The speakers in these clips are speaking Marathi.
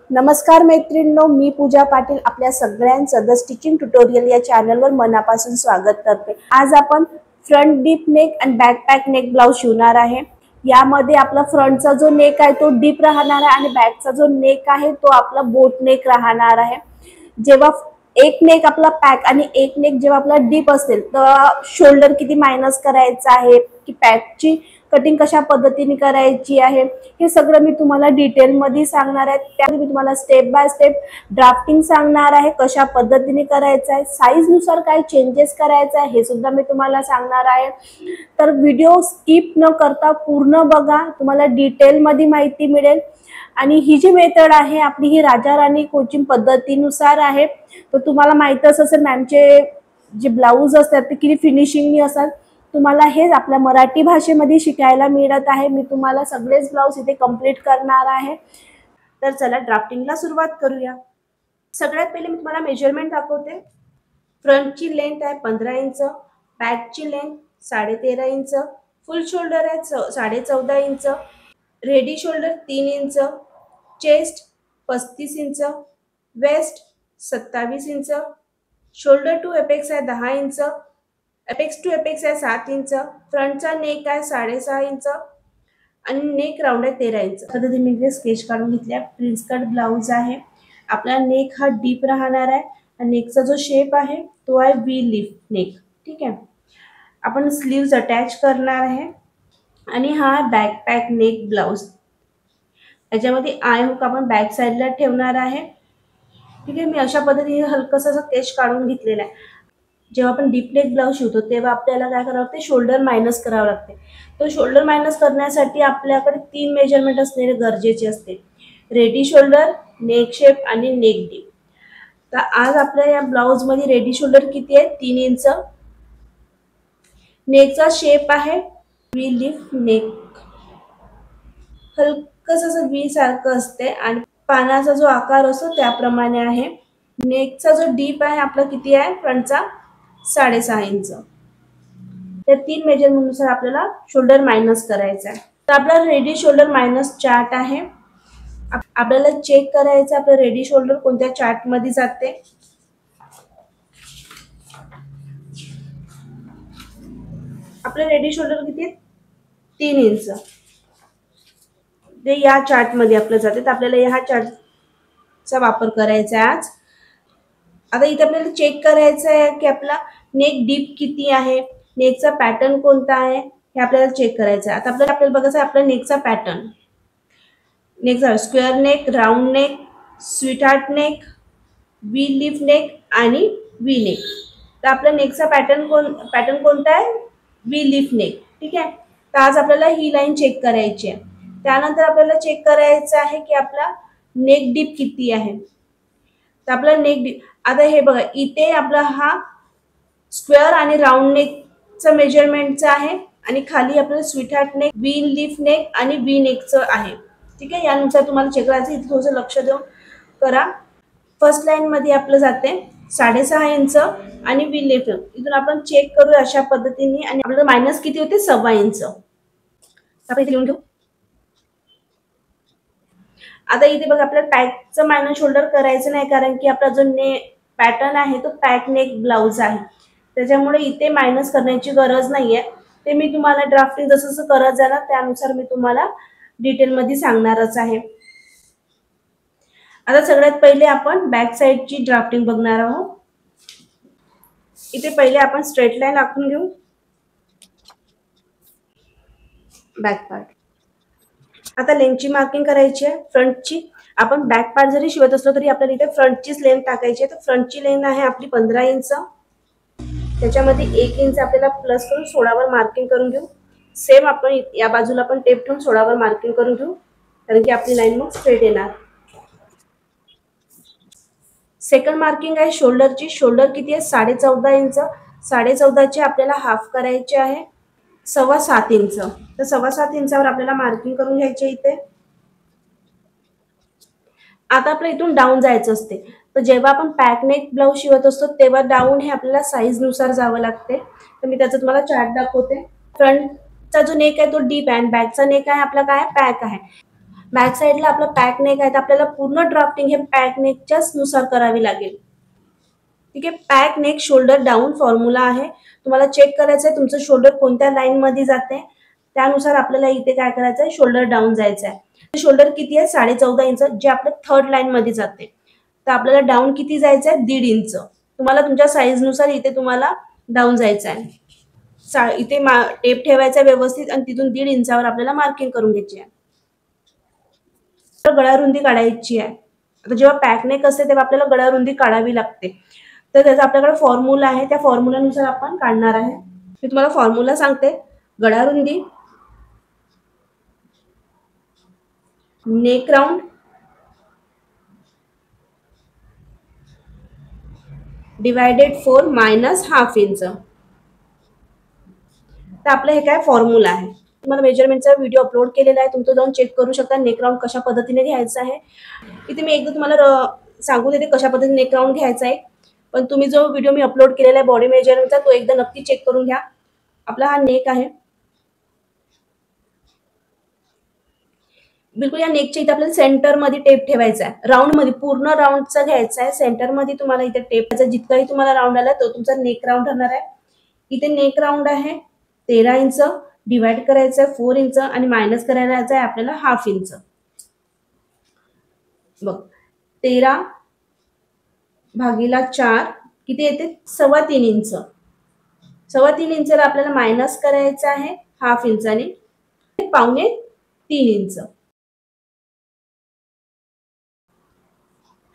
नमस्कार मैत्रिणींनो, मी पूजा पाटील आपल्या सगळ्यांचं द स्टिचिंग ट्युटोरियल या चॅनलवर मनापासून स्वागत करते। आज आपण फ्रंट डीप नेक आणि बॅक पॅक नेक ब्लाउज शिवणार आहे। यामध्ये आपला फ्रंटचा जो नेक आहे तो डीप राहणार आहे आणि बॅकचा जो नेक आहे तो आपला बोट नेक राहणार आहे। जेव्हा एक नेक आपला पॅक आणि एक नेक जेव्हा आपला डीप असेल तर शोल्डर किती मायनस करायचा आहे की पॅकची कटिंग कशा पद्धतीने करायची आहे हे सगळं मी तुम्हाला डिटेल मध्ये सांगणार आहे। त्यामध्ये मी तुम्हाला स्टेप बाय स्टेप ड्राफ्टिंग सांगणार आहे, कशा पद्धतीने करायचं आहे, साइज नुसार काय चेंजेस करायचं आहे हे सुद्धा मी तुम्हाला सांगणार आहे। तर व्हिडिओ स्किप न करता पूर्ण बघा, तुम्हाला डिटेल मध्ये माहिती मिळेल। आणि ही जी मेथड आहे आपली ही राजा राणी कोचिंग पद्धतीनुसार आहे। तर तुम्हाला माहितच असेल मॅमचे जे ब्लाउज असतात ते किती फिनिशिंगनी असतात, तुम्हाला हे आपल्या मराठी भाषेमध्ये शिकायला मिळत आहे। मी तुम्हाला सगळेच ब्लाउज इथे कंप्लीट करणार आहे। तर चला ड्राफ्टिंगला सुरुवात करूया। सगळ्यात पहिले मी तुम्हाला मेजरमेंट दाखवते। फ्रंटची लेंथ आहे 15 इंच, बॅकची लेंथ 13.5 इंच, फुल शोल्डर आहे 14.5 inch, ready shoulder 3 inch, chest 35 inch, waist 27 inch, shoulder to apex आहे 10 इंच, एपेक्स टू एपेक्स आहे 7 इंच, फ्रंटचा नेक आहे 6.5 इंच आणि नेक राउंड आहे 13 इंच। पद्धतीने मी इथे स्केच काढून घेतल्या। प्रिन्स कट ब्लाउज आहे। आपला नेक हा डीप राहणार आहे आणि नेकचा जो शेप आहे तो आहे वी लीफ नेक। ठीक आहे, आपण स्लीव्स अटॅच करणार आहे आणि हा बॅक पॅक नेक ब्लाउज। याच्यामध्ये आय हुक आपण बॅक साइडला ठेवणार आहे। ठीक आहे, मी अशा पद्धतीने हलकसं असं स्केच काढून घेतलेला आहे। जेव्हा आपण डीप नेक ब्लाउज शिवतो तेव्हा आपल्याला काय करावं लागते, शोल्डर मायनस करावं लागते। तो शोल्डर मायनस करण्यासाठी आपल्याकडे 3 मेजरमेंट असणे गरजेचे असते, रेडी शोल्डर, नेक शेप आणि नेक डीप। तर आज आपल्या या ब्लाउज मध्ये रेडी शोल्डर किती आहे 3 इंच, नेकचा शेप आहे वी लीफ नेक, हलकसं असं वी सारखं असते आणि पानाचा जो आकार असतो त्याप्रमाणे आहे। नेकचा जो डीप आहे आपला किती आहे फ्रंटचा 6.5 इंच। त्या 3 मेजरमेंट नुसार आपल्याला शोल्डर मायनस करायचा आहे। तर आपला रेडी शोल्डर मायनस चार्ट आहे। आपल्याला चेक करायचं आपलं रेडी शोल्डर कोणत्या चार्ट मध्ये जाते। आपलं रेडी शोल्डर किती 3 इंच, ते या चार्ट मध्ये आपलं जाते। तर आपल्याला या चार्टचा वापर करायचा आहे आज। आता इथे आपल्याला चेक करायचं आहे की आपला नेक डीप किती आहे, नेकचा पॅटर्न कोणता आहे हे आपल्याला चेक करायचं आहे। आता आपल्याला बघायचं आहे आपला नेकचा पॅटर्न। नेकचा square neck, round neck, sweetheart neck, V leaf neck आणि वी नेक। तर आपला नेकचा पॅटर्न कोणता आहे, वी लीफ नेक। ठीक आहे, तर आज आपल्याला ही लाईन चेक करायची आहे। त्यानंतर आपल्याला चेक करायचं आहे की आपला नेक डीप किती आहे। तर आपला नेक डीप आता हे बघा, इथे आपला हा स्क्वेअर आणि राउंड नेकचा मेजरमेंटचा आहे आणि खाली आपल्याला sweetheart neck, V leaf neck आणि वी नेकचं आहे। ठीक आहे, यानुसार तुम्हाला चेक करायचं, इथे थोडंसं लक्ष देऊन करा। फर्स्ट लाईन मध्ये आपलं जाते 6.5 इंच आणि वी लीफ। इथून आपण चेक करू अशा पद्धतीने आणि आपल्याला मायनस किती होते 1.25 इंच। आपण इथे लिहून घेऊ। आता इथे बघा आपल्याला पॅकचं मायनस शोल्डर करायचं नाही, कारण की आपला जो पॅटर्न आहे तो पॅक नेक ब्लाउज आहे, त्याच्यामुळे इथे मायनस करण्याची गरज नाहीये। ते मी तुम्हाला ड्राफ्टिंग जसं जसं करत जाणार त्यानुसार मी तुम्हाला डिटेल मध्ये सांगणारच आहे। आता सगळ्यात पहिले आपण बॅक साइडची ड्राफ्टिंग बघणार आहोत। इथे पहिले आपण स्ट्रेट लाईन आखून घेऊ बॅक पार्ट। आता लेंथची मार्किंग करायची आहे फ्रंटची। आपण बॅक पार्ट जरी शिवत असलो तरी आपल्याला इथे फ्रंटचीच लेंथ टाकायची आहे। तर फ्रंटची लेंथ आहे आपली 15 इंच, त्याच्यामध्ये 1 इंच आपल्याला प्लस करून 16 वर मार्किंग करून घेऊ। सेम आपण या बाजूला पण टेप ठेवून 16 वर मार्किंग करून घेऊ, कारण की आपली लाईन मग स्ट्रेट येणार। सेकंड मार्किंग आहे शोल्डरची। शोल्डर किती आहे 14.5 इंच, 14.5 चे आपल्याला हाफ करायचे आहे 7.25 इंच। तर 7.25 इंचावर आपल्याला मार्किंग करून घ्यायचे इथे। आता आपल्या इथून डाऊन जायचं असते। तर जेव्हा आपण पॅक नेक ब्लाउज शिवत असतो तेव्हा डाऊन हे आपल्याला साइज नुसार जावं लागते। तर मी त्याचा तुम्हाला चार्ट दाखवते। फ्रंटचा जो नेक आहे तो डीप आहे आणि बॅकचा नेक आहे आपला काय पॅक आहे। बॅक साईडला आपला पॅक नेक आहे, तर आपल्याला पूर्ण ड्राफ्टिंग हे पॅक नेकच्याच नुसार करावी लागेल. ठीक आहे. Pack neck shoulder down formula आहे. तुम्हाला चेक करायचं आहे तुमचं शोल्डर कोणत्या लाईन मध्ये जाते, त्यानुसार आपल्याला इथे काय करायचं आहे, शोल्डर डाऊन जायचं आहे. शोल्डर किती आहे, 14.5 इंच, जे आपल्या थर्ड लाईन मध्ये जाते. तर आपल्याला डाऊन किती जायचं आहे, 1.5 इंच. तुम्हाला तुमच्या साईज नुसार इथे तुम्हाला डाऊन जायचं आहे. इथे टेप ठेवायचा व्यवस्थित आणि तिथून 1.5 इंचावर आपल्याला मार्किंग करून घ्यायची आहे. तर गळा रुंदी काढायची आहे. आता जेव्हा पॅक नेक असते तेव्हा आपल्याला गळा रुंदी काढावी लागते. तर त्याचा आपल्याकडे फॉर्म्युला आहे, त्या फॉर्म्युलानुसार आपण काढणार आहे. मी तुम्हाला फॉर्म्युला सांगते. गळा रुंदी neck round divided 4 minus half inch. तर आपलं हे काय फॉर्म्युला आहे. तुम्हाला मेजरमेंटचा व्हिडिओ अपलोड केलेला आहे, तुमचं जाऊन चेक करू शकता. नेक राउंड कशा पद्धतीने घ्यायचं आहे इथे मी एकदा तुम्हाला सांगू देते कशा पद्धतीने नेक राउंड घ्यायचा आहे. पण तुम्ही जो व्हिडिओ मी अपलोड केलेला आहे बॉडी मेजरमेंटचा तो एकदा नक्की चेक करून घ्या. आपला हा नेक आहे. बिलकुल या नेकच्या इथे आपल्याला सेंटर मध्ये टेप ठेवायचा आहे. राऊंड मध्ये पूर्ण राऊंडचा घ्यायचा आहे. सेंटर मध्ये तुम्हाला इथे टेप जितकाही तुम्हाला राऊंड आला तो तुमचा नेक राऊंड राहणार आहे. इथे नेक राऊंड आहे 13 इंच, डिवाइड करायचं आहे 4 इंच आणि मायनस करायचं आहे आपल्याला हाफ इंच. बघ 13 भागीला 4 किती येते, 3.25 इंच. 3.25 इंचला आपल्याला मायनस करायचं आहे हाफ इंचाने 2.25 इंच.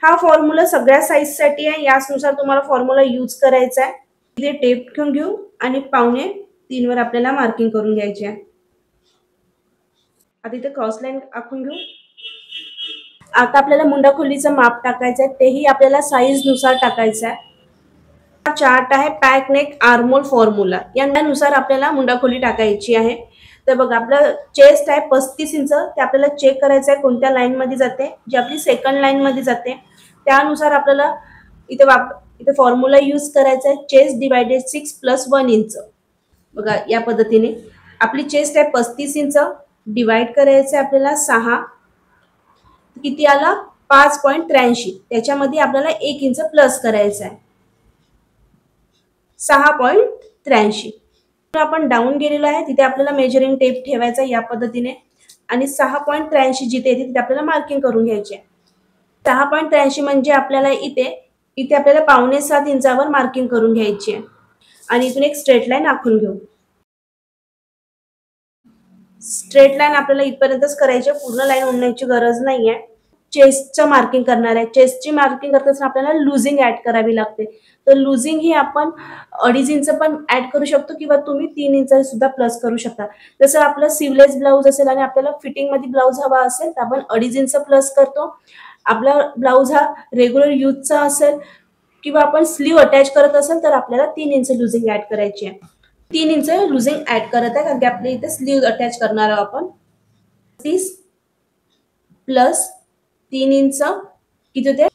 हा फॉर्म्युला सगळ्या साईज साठी आहे. यानुसार तुम्हाला फॉर्म्युला यूज करायचा आहे. इथे टेप घेऊन घेऊ आणि 2.25 वर आपल्याला मार्किंग करून घ्यायची आहे. आता इथे क्रॉस लाईन आखून घेऊ. आता आपल्याला मुंडा खोलीचं माप टाकायचं आहे, तेही आपल्याला साईज नुसार टाकायचं आहे. हा चार्ट आहे पॅक नेक आर्मोल फॉर्म्युला, यानुसार आपल्याला मुंडा खोली टाकायची आहे. तर बघा आपलं चेस्ट आहे 35 इंच, ते आपल्याला चेक करायचं आहे कोणत्या लाईन मध्ये जाते, जी आपली सेकंड लाईन मध्ये जाते. त्यानुसार आपल्याला इथे फॉर्म्युला यूज करायचा आहे. Chest divided 6 plus 1 inch. बघा या पद्धतीने आपली चेस्ट आहे 35 इंच, डिवाइड करायचं आहे आपल्याला 6, किती आला 5.83. त्याच्यामध्ये आपल्याला 1 इंच प्लस करायचं आहे 6.83. आपण डाऊन गेलेलो आहे तिथे आपल्याला मेजरिंग टेप ठेवायचा या पद्धतीने आणि 6.83 जिथे येते तिथे आपल्याला मार्किंग करून घ्यायचे. 6.83 म्हणजे आपल्याला इथे आपल्याला 5.7 इंचावर मार्किंग करून घ्यायची आहे आणि इथून एक स्ट्रेट लाईन आखून घेऊ. स्ट्रेट लाईन आपल्याला इथपर्यंतच करायची, पूर्ण लाईन ओढण्याची गरज नाहीये. चेस्टचं मार्किंग करणार आहे. चेस्टची मार्किंग करत असताना आपल्याला लुझिंग ऍड करावी लागते. तर लुझिंग ही आपण 2.5 इंच पण ऍड करू शकतो किंवा तुम्ही 3 इंच सुद्धा प्लस करू शकता. जसं आपलं सिवलेस ब्लाऊज असेल आणि आपल्याला फिटिंग मध्ये ब्लाऊज हवा असेल तर आपण 2.5 इंच प्लस करतो. आपला ब्लाऊज हा रेग्युलर यूजचा असेल किंवा आपण स्लीव अटॅच करत असेल तर आपल्याला 3 इंच लुझिंग ऍड करायची आहे. 3 इंच लुझिंग ऍड करत आहे कारण की आपल्या इथे स्लीव अटॅच करणार आहोत आपण. 30 प्लस 3 इंच किती होते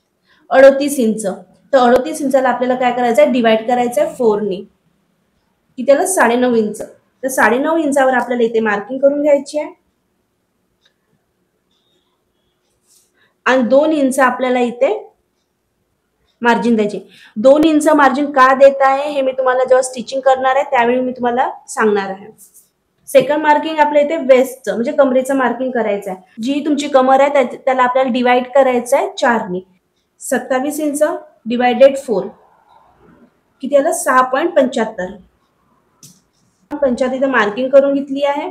38 इंच. तर 38 इंचाला आपल्याला काय करायचं आहे, डिवाइड करायचं आहे 4 ने, की त्याला 9.5 इंच. तर 9.5 इंचावर आपल्याला इथे मार्किंग करून घ्यायची आहे आणि 2 इंच आपल्याला इथे मार्जिन द्यायचे. 2 इंच मार्जिन का देत आहे हे मी तुम्हाला जेव्हा स्टिचिंग करणार आहे त्यावेळी मी तुम्हाला सांगणार आहे. सेकंड मार्किंग आपल्या इथे वेस्टचं म्हणजे कमरेचं मार्किंग करायचं आहे. जी तुमची कमर आहे त्याला आपल्याला डिवाइड करायचं आहे 4 ने. 27 इंच डिवायडेड 4 किती आलं 6.75. 75 इथे मार्किंग करून घेतली आहे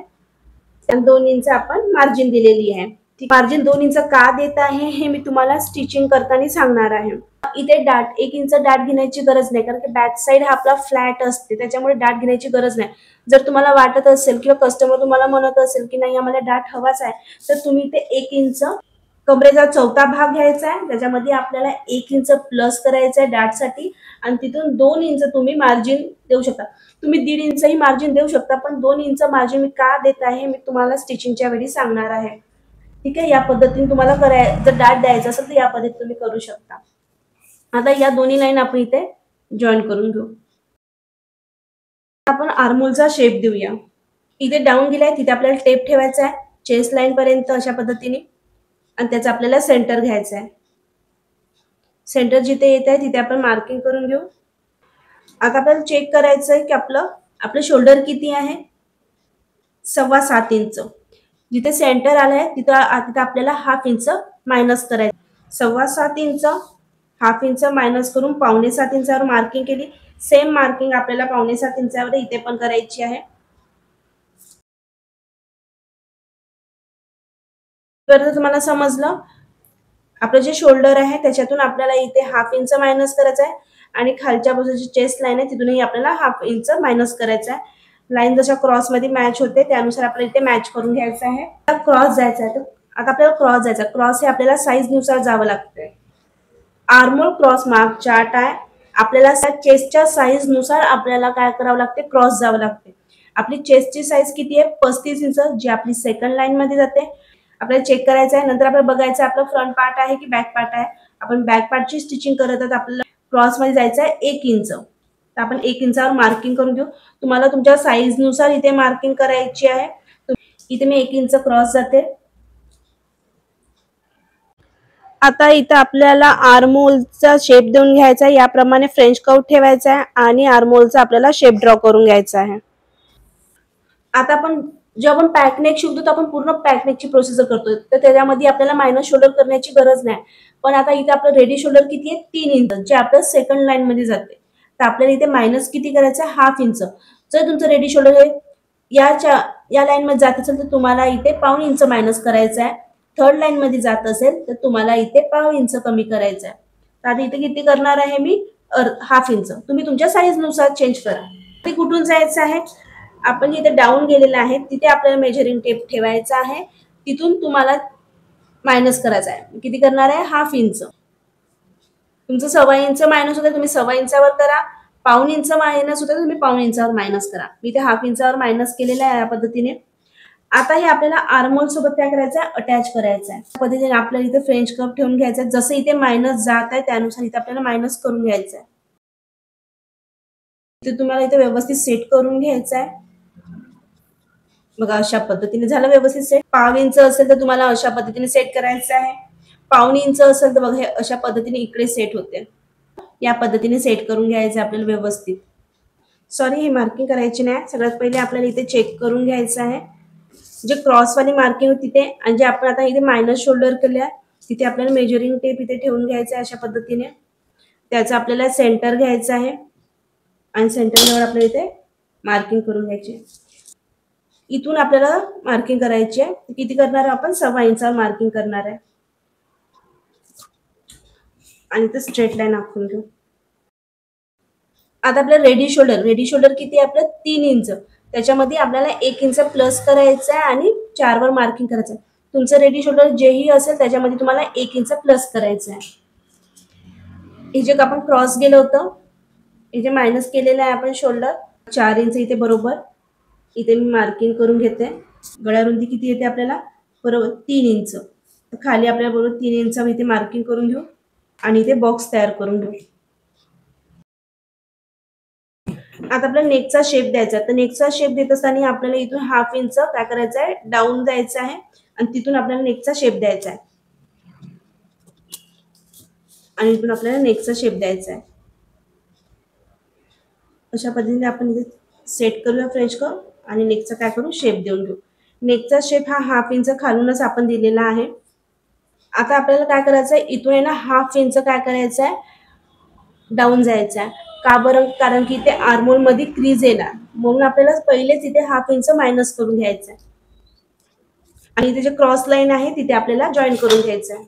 आणि 2 इंच आपण मार्जिन दिलेली आहे. मार्जिन 2 इंच का देत आहे हे मी तुम्हाला स्टिचिंग करताना सांगणार आहे. इथे डाट 1 इंच डाट घेण्याची गरज नाही कारण की बॅक साइड हा आपला फ्लॅट असते, त्याच्यामुळे डाट घेण्याची गरज नाही. जर तुम्हाला वाटत असेल किंवा कस्टमर तुम्हाला म्हणत असेल की नाही आम्हाला डाट हवाच आहे तर तुम्ही इथे 1 इंच कमरेचा चौथा भाग घ्यायचा आहे, त्याच्यामध्ये आपल्याला 1 इंच प्लस करायचं आहे डाटसाठी आणि तिथून 2 इंच तुम्ही मार्जिन देऊ शकता. तुम्ही 1.5 इंचही मार्जिन देऊ शकता, पण 2 इंच मार्जिन मी का देत आहे मी तुम्हाला स्टिचिंगच्या वेळी सांगणार आहे. ठीक आहे, या पद्धतीने तुम्हाला जर डाट द्यायचं असेल तर या पद्धतीने तुम्ही करू शकता. आता या दोन्ही लाईन आपण इथे जॉईन करून घेऊ. आपण आर्महोलचा शेप देऊया. इथे डाऊन गेलाय तिथे आपल्याला टेप ठेवायचा आहे चेस्ट लाईन पर्यंत अशा पद्धतीने. आणि त्याचं आपल्याला सेंटर घ्यायचं आहे. सेंटर जिथे येत आहे तिथे आपण मार्किंग करून घेऊ. आता आपल्याला चेक करायचं आहे की आपलं शोल्डर किती आहे, 7.25 इंच. जिथे सेंटर आलं आहे तिथं आपल्याला हाफ इंच मायनस करायचं. 7.25 इंच हाफ इंच मायनस करून 7.25 इंचावर मार्किंग केली. सेम मार्किंग आपल्याला 7.25 इंचावर इथे पण करायची आहे. तर तुम्हाला समजलं, आपलं जे शोल्डर आहे त्याच्यातून आपल्याला इथे हाफ इंच मायनस करायचं आहे आणि खालच्या बाजूची चेस्ट लाईन आहे तिथूनही आपल्याला हाफ इंच मायनस करायचं आहे. लाईन जशा क्रॉस मध्ये मॅच होते त्यानुसार आपल्याला इथे मॅच करून घ्यायचं आहे. क्रॉस जायचा आहे, तर आता आपल्याला क्रॉस जायचा. क्रॉस हे आपल्याला साईज नुसार जावं लागतंय. आर्मोल क्रॉस मार्क चार्ट आहे. आपल्याला चेस्टच्या साईज नुसार आपल्याला काय करावं लागते, क्रॉस जावं लागते. आपली चेस्टची साईज किती आहे, 35 इंच, जी आपली सेकंड लाईन मध्ये जाते. आपल्याला चेक करायचं आहे. नंतर आपल्याला बघायचं आहे आपला फ्रंट पार्ट आहे की बॅक पार्ट आहे. आपण बॅक पार्टची स्टिचिंग करत आहोत. आपल्याला क्रॉस मध्ये जायचं आहे 1 इंच. तर आपण 1 इंचावर मार्किंग करून घेऊ. तुम्हाला तुमच्या साईज नुसार इथे मार्किंग करायची आहे. इथे मी 1 इंच क्रॉस जाते. आता इथं आपल्याला आर्महोलचा शेप देऊन घ्यायचा आहे. याप्रमाणे फ्रेंच कर्व ठेवायचा आहे आणि आर्महोलचा आपल्याला शेप ड्रॉ करून घ्यायचा आहे. आता आपण जेव्हा आपण पॅकनेक शिकतो तर आपण पूर्ण पॅकनेकची प्रोसिजर करतो, तर त्याच्यामध्ये आपल्याला मायनस शोल्डर करण्याची गरज नाही. पण आता इथे आपलं रेडी शोल्डर किती आहे, 3 इंच, जे आपल्या सेकंड लाईन मध्ये जाते. तर आपल्याला इथे मायनस किती करायचं आहे, हाफ इंच. जर तुमचं रेडी शोल्डर हे या लाईन मध्ये जात असेल तर तुम्हाला इथे 1.25 इंच मायनस करायचं आहे. थर्ड लाईन मध्ये जात असेल तर तुम्हाला इथे 1.25 इंच कमी करायचं आहे. तर आता इथे किती करणार आहे मी, हाफ इंच. तुम्ही तुमच्या साईज नुसार चेंज करा. ते कुठून जायचं आहे, आपण जिथे डाऊन गेलेलं आहे तिथे आपल्याला मेजरिंग टेप ठेवायचा आहे. तिथून तुम्हाला मायनस करायचा आहे. किती करणार आहे, हाफ इंच. तुमचं 1.25 इंच मायनस होतं, तुम्ही 1.25 इंचावर करा. 1.25 इंच मायनस होतं, तुम्ही 1.25 इंचावर मायनस करा. मी इथे हाफ इंचावर मायनस केलेलं आहे या पद्धतीने. आता हे आपल्याला आर्महोल सोबत काय करायचं आहे, अटॅच करायचं आहे. त्या पद्धतीने आपल्याला इथे फ्रेंच कर्व ठेवून घ्यायचं आहे. जसं इथे मायनस जात आहे त्यानुसार इथे आपल्याला मायनस करून घ्यायचं आहे. इथे तुम्हाला इथे व्यवस्थित सेट करून घ्यायचं आहे. बघा अशा पद्धतीने झालं व्यवस्थित सेट. 1.25 इंच असेल तर तुम्हाला अशा पद्धतीने सेट करायचं आहे. 1.25 इंच असेल तर बघा हे अशा पद्धतीने इकडे सेट होते. या पद्धतीने सेट करून घ्यायचं आपल्याला व्यवस्थित. सॉरी, ही मार्किंग करायची नाही. सगळ्यात पहिले आपल्याला इथे चेक करून घ्यायचं आहे. जे क्रॉसवाली मार्किंग होती तिथे आणि जे आपण आता इथे मायनस शोल्डर केले आहे तिथे आपल्याला मेजरिंग टेप इथे ठेवून घ्यायचं आहे अशा पद्धतीने. त्याचं आपल्याला सेंटर घ्यायचं आहे आणि सेंटरवर आपल्याला इथे मार्किंग करून घ्यायची. इथून आपल्याला मार्किंग करायची आहे. किती करणार आपण, 1.25 इंचावर मार्किंग करणार आहे आणि ते स्ट्रेट लाईन आखून घेऊ. आता आपलं रेडी शोल्डर किती आहे आपलं, 3 इंच. त्याच्यामध्ये आपल्याला 1 इंच प्लस करायचं आहे आणि 4 वर मार्किंग करायचं आहे. तुमचं रेडी शोल्डर जेही असेल त्याच्यामध्ये तुम्हाला 1 इंच प्लस करायचं आहे. हे जे आपण क्रॉस गेलं होतं, हे जे मायनस केलेलं आहे आपण शोल्डर, 4 इंच इथे बरोबर इथे मी मार्किंग करून घेते. गळा रुंदी किती येते आपल्याला, बरोबर 3 इंच. तर खाली आपल्याला बरोबर 3 इंच इथे मार्किंग करून घेऊ आणि इथे बॉक्स तयार करून घेऊ. आता आपल्याला नेकचा शेप द्यायचा आहे. तर नेकचा शेप देत असताना आपल्याला इथून हाफ इंच काय करायचं आहे, डाऊन जायचं आहे आणि तिथून आपल्याला नेकचा शेप द्यायचा आहे आणि इथून आपल्याला नेकचा शेप द्यायचा आहे. अशा पद्धतीने आपण इथे सेट करूया फ्रेंच कर्व आणि नेकचा काय करू, शेप देऊन घेऊ. नेकचा शेप हा हाफ इंच खालूनच आपण दिलेला आहे. आता आपल्याला काय करायचं आहे, इथून आहे ना हाफ इंच काय करायचं आहे, डाऊन जायचं आहे. का बरं, कारण की इथे आर्महोल मध्ये क्रीज येणार, म्हणून आपल्याला पहिलेच इथे हाफ इंच मायनस करून घ्यायचं आहे आणि इथे जे क्रॉस लाईन आहे तिथे आपल्याला जॉईन करून घ्यायचं आहे.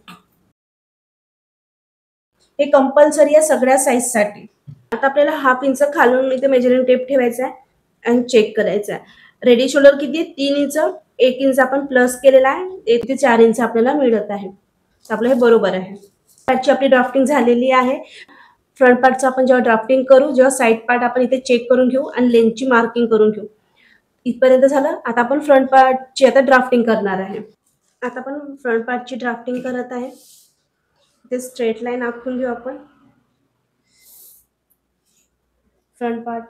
हे कंपल्सरी आहे सगळ्या साईज साठी. आता आपल्याला हाफ इंच खालून इथे मेजरिंग टेप ठेवायचा आहे आणि चेक करायचा आहे. रेडी शोल्डर किती आहे, 3 इंच. 1 इंच आपण प्लस केलेला आहे, 1 ते 4 इंच आपल्याला मिळत आहे. आपलं हे बरोबर आहे. पार्टची आपली ड्राफ्टिंग झालेली आहे. फ्रंट पार्टचं आपण जेव्हा ड्राफ्टिंग करू, जेव्हा साईड पार्ट आपण इथे चेक करून घेऊ आणि लेंथची मार्किंग करून घेऊ. इथपर्यंत झालं. आता आपण फ्रंट पार्टची आता ड्राफ्टिंग करणार आहे. आता आपण फ्रंट पार्टची ड्राफ्टिंग करत आहे. इथे स्ट्रेट लाईन आखून घेऊ आपण. फ्रंट पार्ट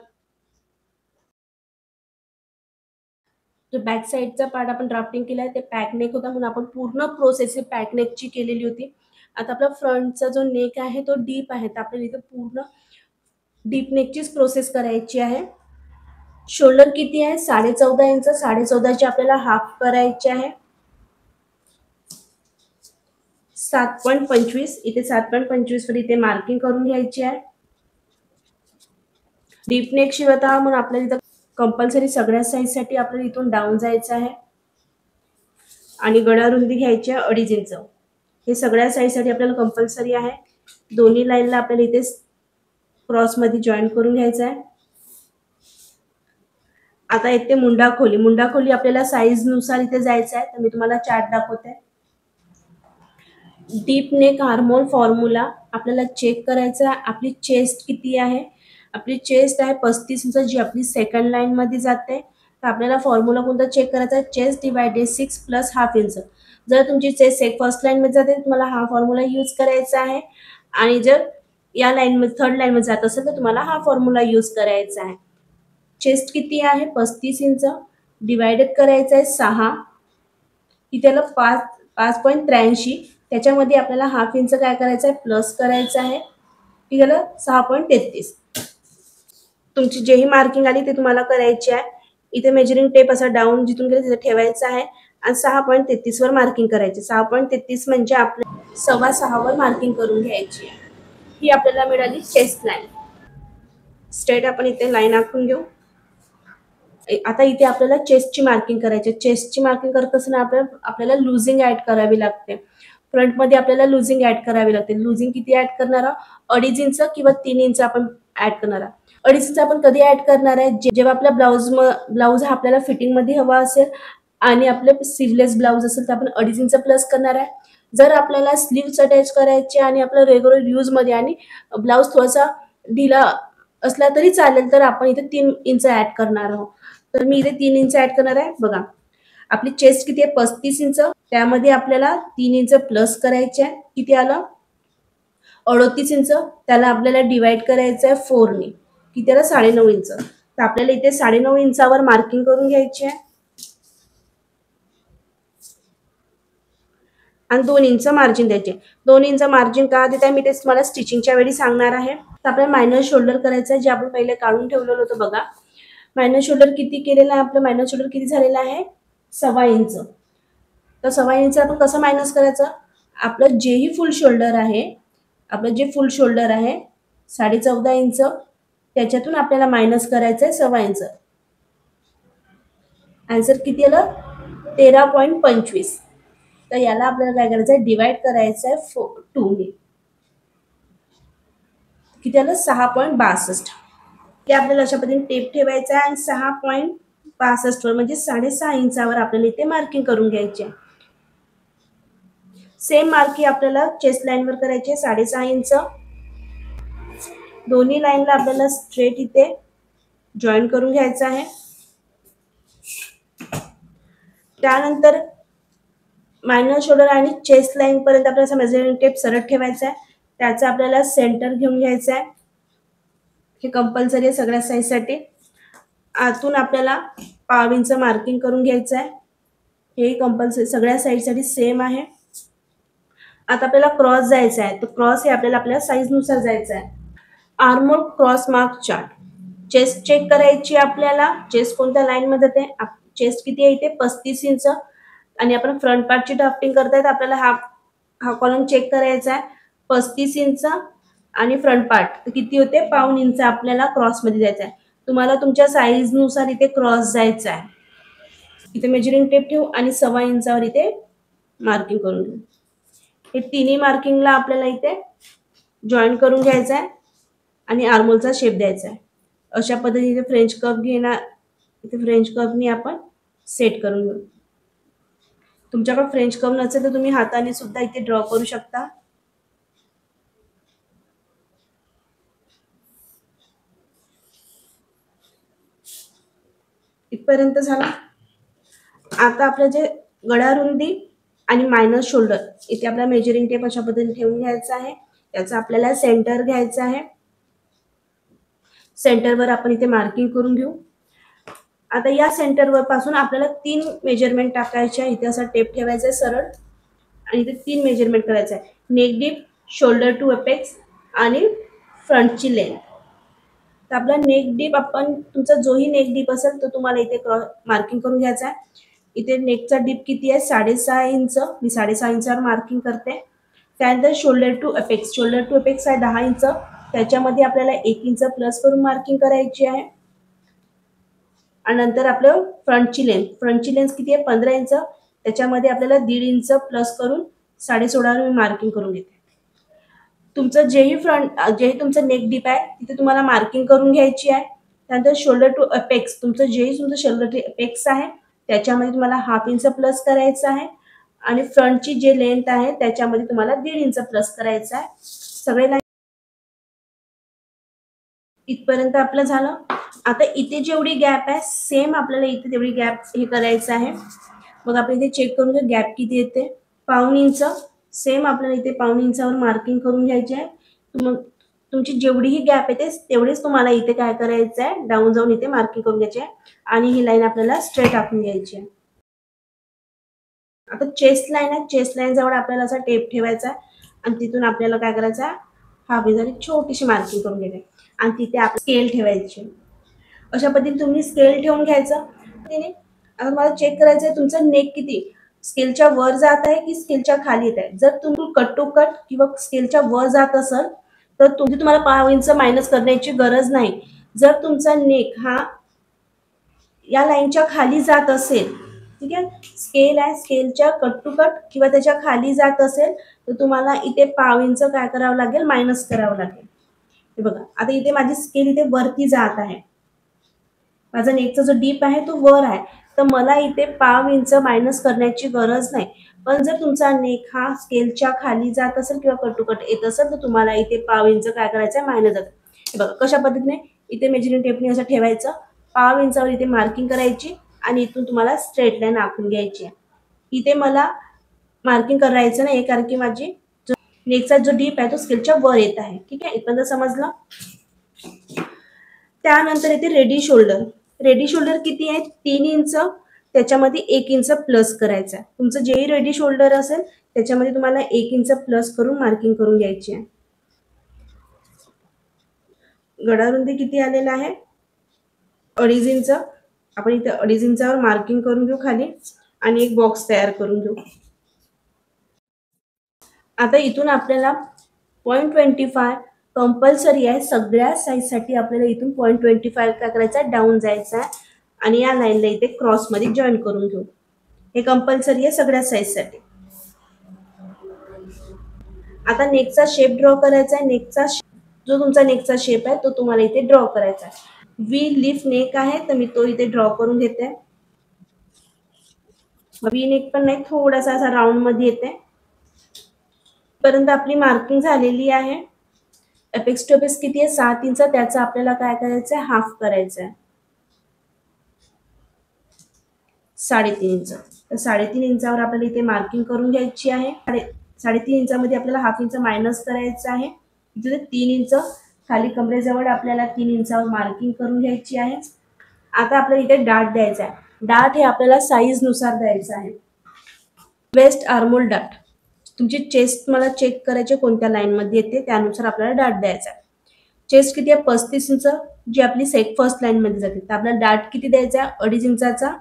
जो बॅक साईडचा पार्ट आपण ड्राफ्टिंग केलाय ते पॅक नेक होता, म्हणून आपण पूर्ण प्रोसेस पॅक नेकची केलेली होती. आता आपला फ्रंटचा जो नेक आहे तो डीप आहे, तर आपल्याला इथे पूर्ण डीप नेकचीच प्रोसेस करायची आहे. शोल्डर किती आहे? 14.5 इंच. 14.5ची आपल्याला हाफ करायची आहे. 7.25 इथे 7.25 वर इथे मार्किंग करून घ्यायची आहे. डीप नेक शिवत आहात म्हणून आपल्याला इथं कंपल्सरी सगळ्या साईजसाठी आपल्याला इथून डाऊन जायचं आहे आणि गळा रुंदी घ्यायची आहे 2.5 इंच. हे सगळ्या साईजसाठी आपल्याला कंपल्सरी आहे. दोन्ही लाईनला आपल्याला इथे क्रॉस मध्ये जॉईन करून घ्यायचं आहे. आता इथे मुंडा खोली आपल्याला साईज नुसार इथे जायचं आहे, तर मी तुम्हाला चार्ट दाखवते. डीप नेक आर्महोल फॉर्म्युला आपल्याला चेक करायचा आहे. आपली चेस्ट किती आहे? आपली चेस्ट आहे 35 इंच, जी आपली सेकंड लाईन मध्ये जाते. तर आपल्याला फॉर्म्युला कोणता चेक करायचा आहे? Chest divided 6 plus half inch. जर तुमची चेस्ट फर्स्ट लाईन मध्ये जाते तुम्हाला हा फॉर्म्युला यूज करायचा आहे, आणि जर या लाईन मध्ये थर्ड लाईन मध्ये जात असेल तर तुम्हाला हा फॉर्म्युला यूज करायचा आहे. चेस्ट किती आहे? 35 इंच डिवायडेड करायचं आहे 6. इथे 5.83. त्याच्यामध्ये आपल्याला हाफ इंच काय करायचं आहे? प्लस करायचं आहे. ठीक आहे, 6.33. तुमची जेही मार्किंग आली ते तुम्हाला करायची आहे. इथे मेजरिंग टेप असा डाऊन जिथून गेलं तिथे ठेवायचा आहे आणि 6.33 वर मार्किंग करायची. 6.33 म्हणजे आपल्या 6.25 वर मार्किंग करून घ्यायची आहे. ही आपल्याला मिळाली चेस्ट लाईन. स्ट्रेट आपण इथे लाईन आखून घेऊ. आता इथे आपल्याला चेस्टची मार्किंग करायची. चेस्टची मार्किंग करत असताना आपल्याला लुझिंग ऍड करावी लागते. फ्रंटमध्ये आपल्याला लुझिंग ऍड करावी लागते. लुझिंग किती ऍड करणार आहोत? 2.5 इंच किंवा 3 इंच आपण ऍड करणार आहोत. 2.5 इंच आपण कधी ऍड करणार आहे? जेव्हा आपला ब्लाऊज हा आपल्याला फिटिंग मध्ये हवा असेल आणि आपले स्लीवलेस ब्लाऊज असेल तर आपण 2.5 इंच प्लस करणार आहे. जर आपल्याला स्लीव्स अटॅच करायचे आणि आपलं रेग्युलर यूज मध्ये आणि ब्लाऊज थोडासा ढिला असला तरी चालेल तर आपण इथे 3 इंच ऍड करणार आहोत. तर मी इथे 3 इंच ऍड करणार आहे. बघा आपली चेस्ट किती आहे? 35 इंच. त्यामध्ये आपल्याला 3 इंच प्लस करायचे आहे. किती आलं? 38 इंच. त्याला आपल्याला डिवाइड करायचं आहे 4 ने. किती आलं? 9.5 इंच. तर आपल्याला इथे 9.5 इंचावर मार्किंग करून घ्यायची आहे आणि 2 इंच मार्जिन द्यायचे. 2 इंच मार्जिन का देत आहे मी ते तुम्हाला स्टिचिंगच्या वेळी सांगणार आहे. तर आपल्याला मायनर शोल्डर करायचं आहे, जे आपण पहिले काढून ठेवलेलं होतं. बघा मायनर शोल्डर किती केलेला आहे? आपलं मायनर शोल्डर किती झालेला आहे? 6.25 इंच. तर 6.25 इंच आपण कसं मायनस करायचं? आपलं जेही फुल शोल्डर आहे, आपलं जे फुल शोल्डर आहे 14.5 इंच, त्याच्यातून आपल्याला मायनस करायचं आहे 6.25 इंच. आन्सर किती आलं? 13.25. तर याला आपल्याला काय करायचं आहे? डिवाइड करायचं आहे 2 ने. किती आलं? 6.62. ते आपल्याला अशा पद्धतीने टेप ठेवायचा आहे आणि 6.62 वर म्हणजे 6.5 इंचावर आपल्याला इथे मार्किंग करून घ्यायची आहे. सेम मार्किंग आपल्याला चेस्ट लाईन वर करायची आहे 6.5 इंच. दोन्ही लाईनला आपल्याला स्ट्रेट इथे जॉईन करून घ्यायचं आहे. त्यानंतर मायनर शोल्डर आणि चेस्ट लाईन पर्यंत आपल्याला मेजरिंग टेप सरळ ठेवायचा आहे. त्याचा आपल्याला सेंटर घेऊन घ्यायचा आहे. हे कंपल्सरी आहे सगळ्या साईजसाठी. आतून आपल्याला 1/2 इंच मार्किंग करून घ्यायचं आहे. हे कंपल्सरी सगळ्या साईजसाठी सेम आहे. आता आपल्याला क्रॉस जायचं आहे. तर क्रॉस हे आपल्याला आपल्या साईज नुसार जायचं आहे. Armhole cross mark chart. Chest check करायची आपल्याला. चेस्ट कोणत्या लाईन मध्ये जाते? चेस्ट किती आहे इथे? 35 इंच. आणि आपण फ्रंट पार्टची ड्राफ्टिंग करतायत, आपल्याला हा कॉलम चेक करायचा आहे. 35 इंच आणि फ्रंट पार्ट किती होते? 1/2 इंच आपल्याला क्रॉस मध्ये जायचं आहे. तुम्हाला तुमच्या साईज नुसार इथे क्रॉस जायचा आहे. इथे मेजरिंग टेप ठेवू आणि 6.25 इंचावर इथे मार्किंग करून घेऊ. हे तिन्ही मार्किंगला आपल्याला इथे जॉईन करून घ्यायचं आहे आणि आर्महोलचा शेप द्यायचा आहे. अशा पद्धतीने फ्रेंच कर्व घेणार. इथे फ्रेंच कर्वनी आपण सेट करून घेऊ. तुमच्याकडे फ्रेंच कर्व नसेल तर तुम्ही हाताने सुद्धा इथे ड्रॉ करू शकता. इथपर्यंत झाला. आता आपलं जे गळा रुंदी आणि मायनर शोल्डर इथे आपला मेजरिंग टेप अशा पद्धतीने ठेवून घ्यायचा आहे. त्याचा आपल्याला सेंटर घ्यायचा आहे. सेंटरवर आपण इथे मार्किंग करून घेऊ. आता या सेंटरवर पासून आपल्याला 3 मेजरमेंट टाकायचे आहे. इथे असा टेप ठेवायचा आहे सरळ आणि इथे 3 मेजरमेंट करायचं आहे. Neck deep, shoulder to apex आणि फ्रंटची लेंथ. तर आपला नेक डीप आपण तुमचा जोही नेक डीप असेल तो तुम्हाला इथे मार्किंग करून घ्यायचा आहे. इथे नेकचा डीप किती आहे 6.5 इंच. मी 6.5 इंचावर मार्किंग करते. त्यानंतर shoulder to apex, shoulder to apex आहे 10 इंच. त्याच्यामध्ये आपल्याला 1 इंच प्लस करून मार्किंग करायची आहे. आणि नंतर आपलं फ्रंटची लेंथ किती आहे 15 इंच. त्याच्यामध्ये आपल्याला 1.5 इंच प्लस करून 16.5 मी मार्किंग करून घेते. तुमचं जेही तुमचं नेक डीप आहे तिथे तुम्हाला मार्किंग करून घ्यायची आहे. त्यानंतर शोल्डर टू अपेक्स, तुमचं शोल्डर टू अपेक्स आहे त्याच्यामध्ये तुम्हाला 1/2 इंच प्लस करायचं आहे. आणि फ्रंटची जे लेंथ आहे त्याच्यामध्ये तुम्हाला 1.5 इंच प्लस करायचं आहे. सगळे लाईन इथपर्यंत आपलं झालं. आता इथे जेवढी गॅप आहे सेम आपल्याला इथे तेवढी गॅप हे करायचं आहे. मग आपण इथे चेक करून घेऊ गॅप किती येते. 1/2 इंच. सेम आपल्याला इथे 1/2 इंचावर मार्किंग करून घ्यायची आहे. तुमची जेवढीही गॅप येते तेवढीच तुम्हाला इथे काय करायचं आहे डाऊन जाऊन इथे मार्किंग करून घ्यायची आहे. आणि ही लाईन आपल्याला स्ट्रेट आखून घ्यायची आहे. आता चेस्ट लाईन आहे. चेस्ट लाईन जवळ आपल्याला असा टेप ठेवायचा आहे आणि तिथून आपल्याला काय करायचं आहे हा बेजारी छोटीशी मार्किंग करून घ्यायची आणि तिथे आपण स्केल ठेवायची. अशा पद्धतीने तुम्ही स्केल ठेवून घ्यायचं. आता मला चेक करायचं आहे तुमचं नेक किती स्केलच्या वर जात आहे की स्केलच्या खाली येत आहे. जर तुम्ही कट टू कट किंवा स्केलच्या वर जात असेल तर तुम्हाला 1/2 इंच मायनस करण्याची गरज नाही. जर तुमचा नेक हा या लाईनच्या खाली जात असेल, ठीक आहे, स्केल आहे स्केलच्या कट टू कट किंवा त्याच्या खाली जात असेल तर तुम्हाला इथे 1/2 इंच काय करावं लागेल मायनस करावं लागेल. हे बघा आता इथे माझी स्केल इथे वरती जात आहे. माझा नेकचा जो डीप आहे तो वर आहे तर मला इथे 1/2 इंच मायनस करण्याची गरज नाही. पण जर तुमचा नेक हा स्केलच्या खाली जात असेल किंवा कट टू कट येत असेल तर तुम्हाला इथे 1/2 इंच काय करायचं आहे मायनस जातं. हे बघा कशा पद्धतीने इथे मेजरिंग टेपने असं ठेवायचं. 1/2 इंचावर इथे मार्किंग करायची आणि इथून तुम्हाला स्ट्रेट लाईन आखून घ्यायची आहे. इथे मला मार्किंग करायचं नाही कारण की माझी नेकचा जो डीप आहे तो स्केलच्या वर येत आहे. ठीक आहे इथपर्यंत समजलं. त्यानंतर इथे रेडी शोल्डर किती आहे 3 इंच. त्याच्यामध्ये 1 इंच प्लस करायचा. तुमचं जेही रेडी शोल्डर असेल त्याच्यामध्ये तुम्हाला 1 इंच प्लस करून मार्किंग करून घ्यायची आहे. गडारुंदी किती आलेला आहे 2.5 इंच. आपण इथे 2.5 इंचावर मार्किंग करून घेऊ खाली आणि एक बॉक्स तयार करून घेऊ. आता इथून आपल्याला 0.25 कंपल्सरी आहे. सगळ्या साईजसाठी आपल्याला इथून 0.25 काय करायचं आहे डाऊन जायचं आहे आणि या लाईनला इथे क्रॉसमध्ये जॉईन करून घेऊ. हे कंपल्सरी आहे सगळ्या साईजसाठी. आता नेकचा शेप ड्रॉ करायचा आहे. जो तुमचा नेकचा शेप आहे तो तुम्हाला इथे ड्रॉ करायचा आहे. वी लीफ नेक आहे तर मी तो इथे ड्रॉ करून घेते. वी नेक पण नाही थोडासा असा राऊंड मध्ये येते. पर्यंत आपली मार्किंग झालेली आहे. अपेक्स टू अपेक्स किती आहे 7 इंच. त्याचा आपल्याला काय करायचं आहे हाफ करायचं आहे 3.5 इंच. तर 3.5 इंचावर आपल्याला इथे मार्किंग करून घ्यायची आहे. 3.5 इंचामध्ये आपल्याला हाफ इंच मायनस करायचं आहे. इथे 3 इंच खाली कमरेजवळ आपल्याला 3 इंचावर मार्किंग करून घ्यायची आहे. आता आपल्याला इथे डाट द्यायचा आहे. डाट हे आपल्याला साईज नुसार द्यायचं आहे. वेस्ट आर्मोल डाट तुमची चेस्ट मला चेक करायचे कोणत्या लाईन मध्ये येते त्यानुसार आपल्याला डाट द्यायचा आहे. चेस्ट किती आहे 35 इंच जी आपली फर्स्ट लाईन मध्ये जाते. तर आपल्याला डाट किती द्यायचा आहे 2.5 इंचाचा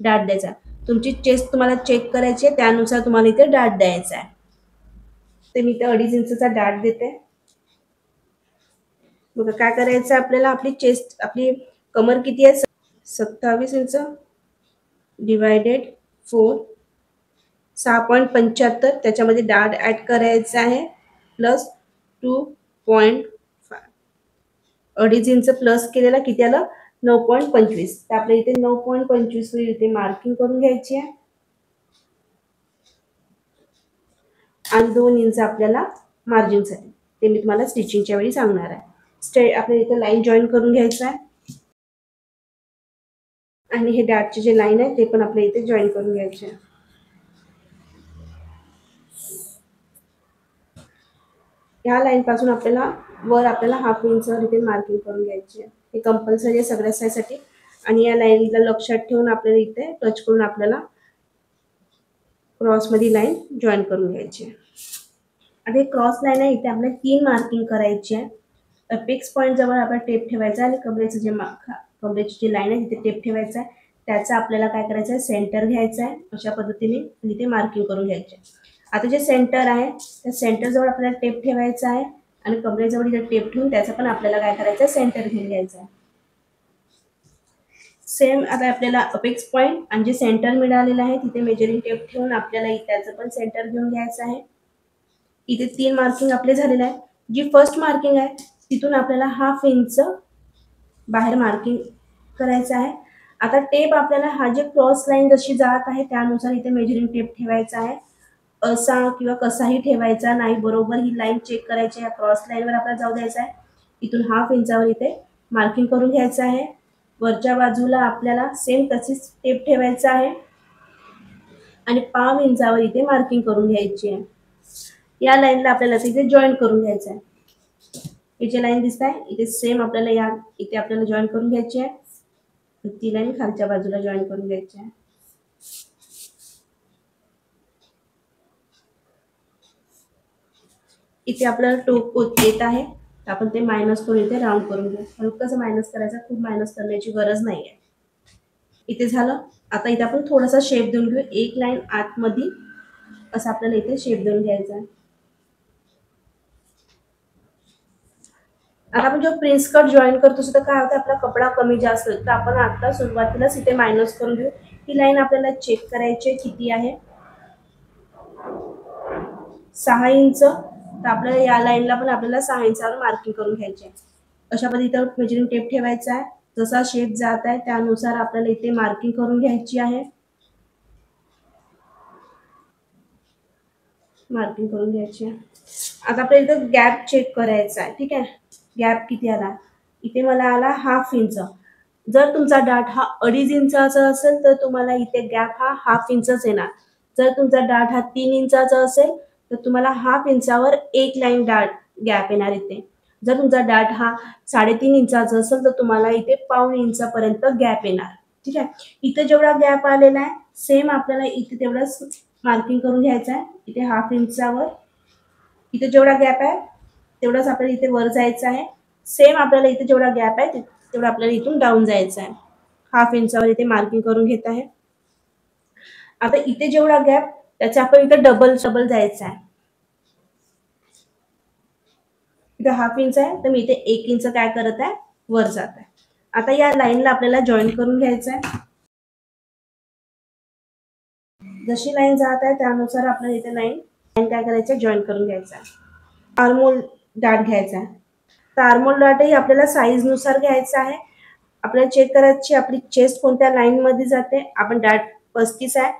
डाट द्यायचा. तुमची चेस्ट तुम्हाला चेक करायची आहे त्यानुसार तुम्हाला इथे डाट द्यायचा आहे. ते मी इथे 2.5 इंचचा डाट देते. बघा काय करायचं आपल्याला आपली कमर किती आहे 27 इंच डिवायडेड 4 6.75 त्याच्यामध्ये डाट ऍड करायचा आहे प्लस 2.5 2.5 इंच प्लस केलेला किती आलं 9.25. तर आपल्या इथे 9.25 इथे मार्किंग करून घ्यायची आहे आणि 2 इंच आपल्याला मार्जिनसाठी ते मी तुम्हाला स्टिचिंगच्या वेळी सांगणार आहे. आपल्याला इथे लाईन जॉईन करून घ्यायचं आहे आणि हे डाटचे जे लाईन आहे ते पण आपल्या इथे जॉईन करून घ्यायचे आहे. ह्या लाईन पासून आपल्याला वर आपल्याला हाफ इंचवर इथे मार्किंग करून घ्यायची आहे. हे कंपल्सरी आहे सगळ्या साईजसाठी आणि या लाईनला लक्षात ठेवून आपल्याला इथे टच करून आपल्याला क्रॉस मध्ये लाईन जॉईन करून घ्यायची आहे. आता क्रॉस लाईन आहे इथे आपल्याला 3 मार्किंग करायची आहे. अपेक्स पॉईंट जवळ आपला टेप ठेवायचा आणि कमरेचं जे कमरेची जी लाईन आहे तिथे टेप ठेवायचा आहे. त्याचा आपल्याला काय करायचं आहे, सेंटर घ्यायचा आहे. अशा पद्धतीने इथे मार्किंग करून घ्यायचे. आता जे सेंटर आहे त्या सेंटर जवळ आपल्याला टेप ठेवायचा आहे आणि कमरेजवळ इथे टेप ठेवून त्याचा पण आपल्याला काय करायचं आहे, सेंटर घेऊन घ्यायचं आहे. सेम आता आपल्याला अपेक्स पॉईंट आणि जे सेंटर मिळालेलं आहे तिथे मेजरिंग टेप ठेवून आपल्याला त्याचं पण सेंटर घेऊन घ्यायचं आहे. इथे 3 मार्किंग आपले झालेलं आहे. जी फर्स्ट मार्किंग आहे तिथून आपल्याला 1/2 इंच बाहेर मार्किंग करायचं आहे. आता टेप आपल्याला हा जे क्रॉस लाईन जशी जात आहे त्यानुसार इथे मेजरिंग टेप ठेवायचा आहे. असा किंवा कसाही ठेवायचा नाही, बरोबर ही लाईन चेक करायची आहे. क्रॉस लाईनवर आपल्याला जाऊ द्यायचं आहे. इथून 1/2 इंचावर इथे मार्किंग करून घ्यायचं आहे. वरच्या बाजूला आपल्याला सेम तशीच टेप ठेवायचा आहे आणि 1/2 इंचावर इथे मार्किंग करून घ्यायची आहे. या लाईनला आपल्याला इथे जॉईन करून घ्यायचं आहे. हे जे लाईन दिसत आहे इथे सेम आपल्याला या इथे आपल्याला जॉईन करून घ्यायची आहे. ती लाईन खालच्या बाजूला जॉईन करून घ्यायची आहे. इथे आपल्याला टोक येत आहे आपण ते मायनस करून इथे राऊंड करून घेऊ. हलकंसं मायनस करायचं, खूप मायनस करण्याची गरज नाही आहे. इथे झालं. आता इथे आपण थोडासा शेप देऊन घेऊ. एक लाईन आतमध्ये असं आपल्याला इथे शेप देऊन घ्यायचा आहे. आता आपण जेव्हा प्रिन्स कट जॉईन करतो तर काय होतं, आपला कपडा कमी जास्त होतो. तर आपण आता सुरुवातीलाच इथे मायनस करून घेऊ. ही लाईन आपल्याला चेक करायची किती आहे, 6 इंच. तर आपल्याला या लाईनला पण आपल्याला 6 इंचावर मार्किंग करून घ्यायची आहे. अशा पद्धतीने मेजरिंग टेप ठेवायचा आहे. जसा शेप जात आहे त्यानुसार आपल्याला इथे मार्किंग करून घ्यायची आहे. मार्किंग करून घ्यायची आहे. आता आपल्याला इथं गॅप चेक करायचा आहे. ठीक आहे, गॅप किती आला, इथे मला आला 1/2 इंच. जर तुमचा डाट हा 2.5 इंचाचा असेल तर तुम्हाला इथे गॅप हा 1/2 इंचच येणार. जर तुमचा डाट हा 3 इंचाचा असेल तर तुम्हाला 1/2 इंचावर एक लाईन डाट गॅप येणार इथे. जर तुमचा डाट हा 3.5 इंचाचा असेल तर तुम्हाला इथे 1/4 इंचापर्यंत गॅप येणार. ठीक आहे, इथे जेवढा गॅप आलेला आहे सेम आपल्याला इथे तेवढंच मार्किंग करून घ्यायचं आहे. इथे 1/2 इंचावर इथे जेवढा गॅप आहे तेवढाच आपल्याला इथे वर जायचं आहे. सेम आपल्याला इथे जेवढा गॅप आहे तेवढा आपल्याला इथून डाऊन जायचं आहे. 1/2 इंचावर इथे मार्किंग करून घेत आहे. आता इथे जेवढा गॅप त्याचा आपण इथे डबल जायचं आहे. इथे 1/2 इंच आहे तर मी इथे 1 इंच काय करत आहे, वर जात आहे. आता या लाईनला आपल्याला जॉईन करून घ्यायचं आहे. जशी लाईन जात आहे त्यानुसार आपल्याला इथे लाईन काय करायचं, जॉईन करून घ्यायचं आहे. आर्मोल डाट घ्यायचा आहे. तर आर्मोल डाटही आपल्याला साईज नुसार घ्यायचा आहे. आपल्याला चेक करायची आपली चेस्ट कोणत्या लाईन मध्ये जाते. आपण डाट 35 आहे,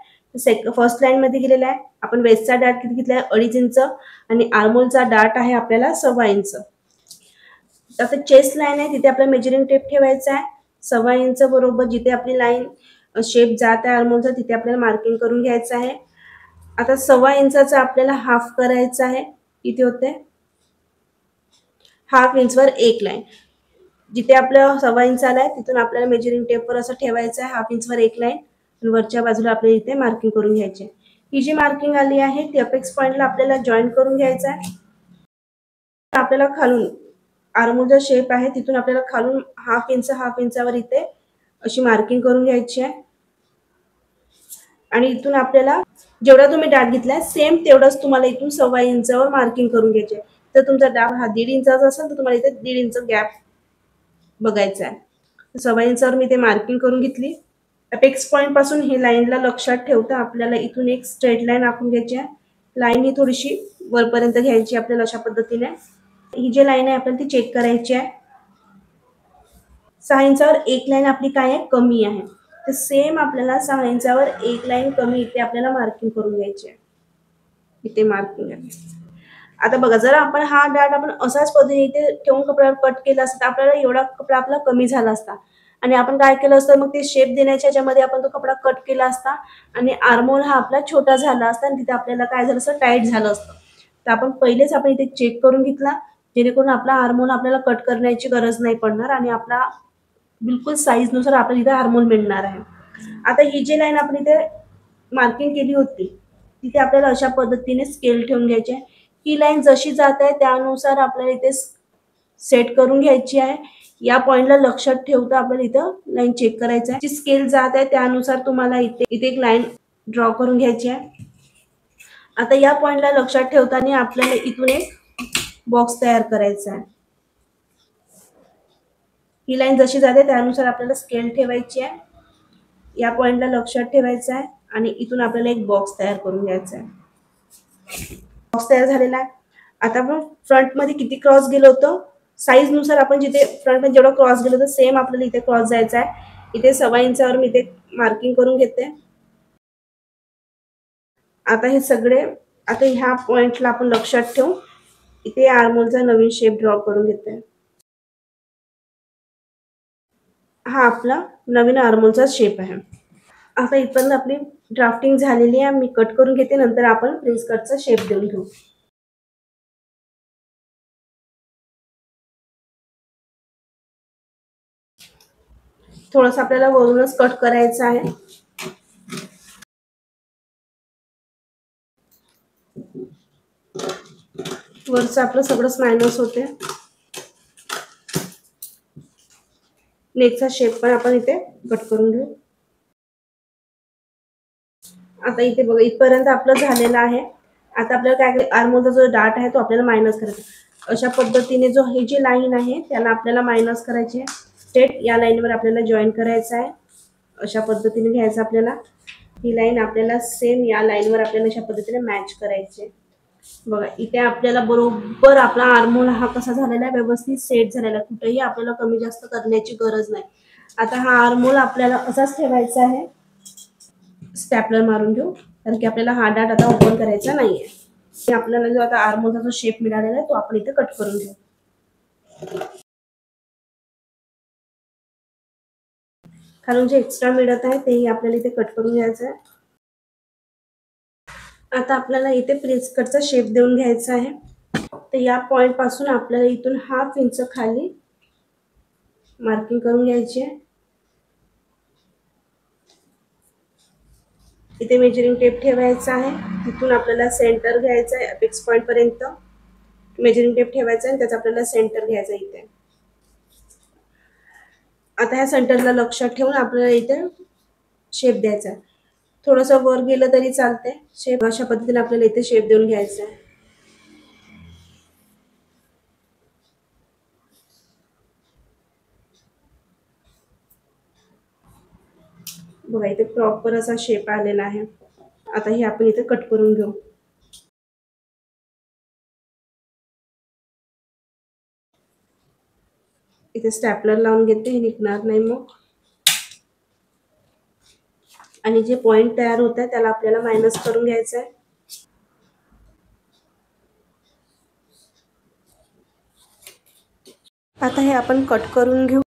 फर्स्ट लाईन मध्ये गेलेला आहे. आपण वेस्टचा डाट किती घेतलाय, 2.5 इंच आणि आर्मोलचा डाट आहे आपल्याला 1/2 इंच. आता चेस्ट लाईन आहे तिथे आपल्याला मेजरिंग टेप ठेवायचा आहे. 1/2 इंच बरोबर जिथे आपली लाईन शेप जात आहे आर्मोलचा तिथे आपल्याला मार्किंग करून घ्यायचं आहे. आता 1/2 इंचाचा आपल्याला हाफ करायचा आहे. किती होते, 1/2 इंचवर एक लाईन. जिथे आपलं 1/2 इंच आलाय तिथून आपल्याला मेजरिंग टेपवर असं ठेवायचं आहे. 1/2 इंचवर एक लाईन आणि वरच्या बाजूला आपल्याला इथे मार्किंग करून घ्यायची आहे. ही जी मार्किंग आली आहे ती अपेक्स पॉईंटला आपल्याला जॉईन करून घ्यायचं आहे. आपल्याला खालून आर्मोलचा शेप आहे तिथून आपल्याला खालून 1/2 इंचावर इथे अशी मार्किंग करून घ्यायची आहे. आणि इथून आपल्याला जेवढा तुम्ही डाट घेतलाय सेम तेवढंच तुम्हाला इथून 1/2 इंचावर मार्किंग करून घ्यायचे आहे. तर तुमचा डाट हा 1.5 इंचाचा असेल तर तुम्हाला इथे 1.5 इंच गॅप बघायचा आहे. 1/2 इंचावर मी ते मार्किंग करून घेतली. अपेक्स पॉईंट पासून हे लाईनला लक्षात ठेवता आपल्याला इथून एक स्ट्रेट लाईन आखून घ्यायची आहे. लाईन ही थोडीशी वरपर्यंत घ्यायची आपल्याला अशा पद्धतीने. ही जी लाईन आहे आपल्याला ती चेक करायची आहे. 6 इंचावर एक लाईन आपली काय आहे, कमी आहे. तर सेम आपल्याला 6 इंचावर एक लाईन कमी इथे आपल्याला मार्किंग करून घ्यायची आहे. इथे मार्किंग आहे. आता बघा, जर आपण हा डाट आपण असाच पद्धतीने इथे ठेवून कपड्यावर कट केला असता तर आपल्याला एवढा कपडा आपला कमी झाला असता. आणि आपण काय केलं असतं, मग ते शेप देण्याच्या ह्याच्यामध्ये आपण तो कपडा कट केला असता आणि आर्मोल हा आपला छोटा झाला असता आणि तिथे आपल्याला काय झालं असतं, टाईट झालं असतं. तर आपण पहिलेच आपण इथे चेक करून घेतला जेणेकरून आपला आर्मोल आपल्याला कट करण्याची गरज नाही पडणार आणि आपला बिलकुल साईजनुसार आपल्याला इथे आर्मोल मिळणार आहे. आता ही जी लाईन आपण इथे मार्किंग केली होती तिथे आपल्याला अशा पद्धतीने स्केल ठेवून घ्यायची आहे. ही लाईन जशी जात आहे त्यानुसार आपल्याला इथे सेट करून घ्यायची आहे. या पॉइंटला लक्षात ठेवता आपल्याला इथं लाईन चेक करायचं आहे. जी स्केल जात आहे त्यानुसार तुम्हाला इथे एक लाईन ड्रॉ करून घ्यायची आहे. आता या पॉइंटला लक्षात ठेवताना आपल्याला इथून एक बॉक्स तयार करायचा आहे. ही लाईन जशी जाते त्यानुसार आपल्याला स्केल ठेवायची आहे. या पॉइंटला लक्षात ठेवायचं आहे आणि इथून आपल्याला एक बॉक्स तयार करून घ्यायचा आहे. बॉक्स तयार झालेला आहे. आता आपण फ्रंट मध्ये किती क्रॉस गेलो होतं साईज नुसार आपण जिथे फ्रंट मध्ये जेवढा क्रॉस गेलो होतं सेम आपल्याला इथे क्रॉस जायचा आहे. इथे 1.25 इंचावर मी इथे मार्किंग करून घेते. आता हे सगळे आता ह्या पॉइंटला आपण लक्षात ठेवू इथे आर्मोलचा नवीन शेप ड्रॉ करून घेते. हा आपला नवीन आर्मोलचा शेप आहे. आता इथपर्यंत आपली ड्राफ्टिंग झालेली आहे. मी कट करून घेते नंतर आपण प्रिन्स कटचा शेप देऊन घेऊ. थोडंसं आपल्याला वरूनच कट करायचं आहे. वरचं आपलं सगळंच मायनस होते. नेकचा शेप पण आपण इथे कट करून घेऊ. आता इथे बघा इथपर्यंत आपलं झालेलं आहे. आता आपल्याला काय आर्मोलचा जो डाट आहे तो आपल्याला मायनस करायचा. अशा पद्धतीने जो ही जी लाईन आहे त्याला आपल्याला मायनस करायची आहे. स्ट्रेट या लाईनवर आपल्याला जॉईन करायचं आहे. अशा पद्धतीने घ्यायचं आपल्याला. ही लाईन आपल्याला सेम या लाईनवर आपल्याला अशा पद्धतीने मॅच करायची आहे. बघा इथे आपल्याला बरोबर आपला आर्मोल हा कसा झालेला आहे व्यवस्थित सेट झालेला. कुठेही आपल्याला कमी जास्त करण्याची गरज नाही. आता हा आर्मोल आपल्याला असाच ठेवायचा आहे. स्टॅपलर मारून घेऊ कारण की आपल्याला हा डाट आता ओपन करायचा नाहीये. आपल्याला जो आता आर्मोलचा जो शेप मिळालेला आहे तो आपण इथे कट करून घेऊ. कारण जे एक्स्ट्रा मिळत आहे तेही आपल्याला इथे कट करून घ्यायचं आहे. आता आपल्याला इथे प्रिन्स कटचा शेप देऊन घ्यायचा आहे. तर या पॉइंट पासून आपल्याला इथून 1/2 इंच खाली मार्किंग करून घ्यायची आहे. इथे मेजरिंग टेप ठेवायचा आहे. तिथून आपल्याला सेंटर घ्यायचा आहे. अपेक्स पॉइंट पर्यंत मेजरिंग टेप ठेवायचा आहे. त्याचा आपल्याला सेंटर घ्यायचा इथे. आता ह्या सेंटरला लक्षात ठेवून आपल्याला इथे शेप द्यायचा आहे. थोडंसं वर गेलं तरी चालते. शेप अशा पद्धतीने आपल्याला इथे शेप देऊन घ्यायचा आहे. बघा इथे प्रॉपर असा शेप आलेला आहे. आता हे आपण इथे कट करून घेऊ. इथे स्टॅपलर लावून घेते. हे निघणार नाही मग. आणि जे पॉइंट तयार होत आहे त्याला आपल्याला मायनस करून घ्यायचं आहे. आता हे आपण कट करून घेऊ.